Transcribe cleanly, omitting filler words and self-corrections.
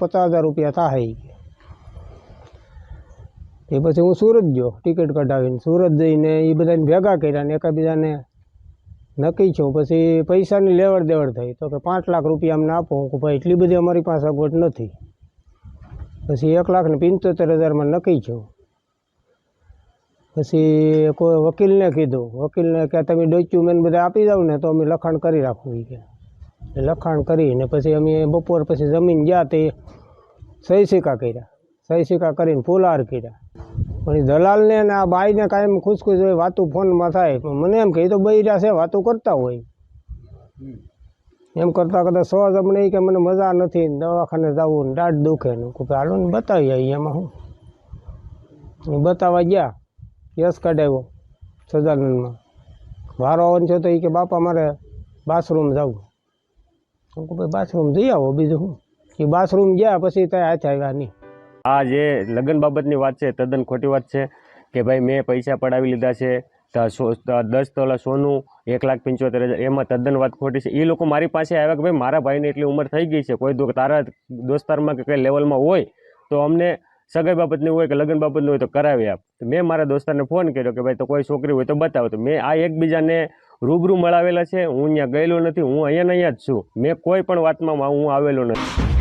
50,000 રૂપિયા થાય એ પછી હું સુરત ગયો ટિકિટ કઢાવીને સુરત જઈને એ બધાને ભેગા કર્યા ને એકબીજાને નક્કી છું પછી પૈસાની લેવડ દેવડ થઈ તો કે 5 લાખ રૂપિયા અમને આપો હું ભાઈ એટલી બધી અમારી પાસે સગવડ નથી પછી 1,75,000 નક્કી છું પછી કોઈ વકીલને કીધું વકીલને કે તમે ડોક્યુમેન્ટ બધા આપી જાવ ને તો અમે લખાણ કરી રાખવું કે લખાણ કરીને પછી અમે બપોર પછી જમીન ગયા તે સહી સિક્કા કર્યા સહી સિક્કા કરીને ફુલહાર કર્યા પણ એ દલાલને ને આ બાઈને કાયમ ખુશખુશ હોય વાતું ફોનમાં થાય પણ મને એમ કે એ તો બૈરા છે વાતું કરતા હોય એમ કરતાં કરતાં સહજ અમને કે મને મજા નથી દવાખાને જવું ને દાઢ દુખે ને હાલો ને બતાવી આવી એમાં હું બતાવવા ગયા કેસ કઢાવ્યો સજાનંદમાં વારો આવવાનો છે તો એ કે બાપા મારે બાથરૂમ જવું હું કહું ભાઈ બાથરૂમ જઈ આવો બીજું શું એ બાથરૂમ ગયા પછી ત્યાં હાથ આવ્યા નહીં આ જે લગ્ન બાબતની વાત છે તદ્દન ખોટી વાત છે કે ભાઈ મેં પૈસા પડાવી લીધા છે 10 તોલા સોનું 1,75,000 એમાં તદ્દન વાત ખોટી છે. એ લોકો મારી પાસે આવ્યા કે ભાઈ મારા ભાઈને એટલી ઉંમર થઈ ગઈ છે કોઈ તારા દોસ્તારમાં કે કઈ લેવલમાં હોય તો અમને સગાઈ બાબતની હોય કે લગ્ન બાબતની હોય તો કરાવી આપ. તો મેં મારા દોસ્તારને ફોન કર્યો કે ભાઈ તો કોઈ છોકરી હોય તો બતાવો. તો મેં આ એકબીજાને રૂબરૂ મળાવેલા છે. હું અહીંયા ગયેલો નથી, હું અહીંયા જ છું. મેં કોઈ પણ વાતમાં હું આવેલો નથી.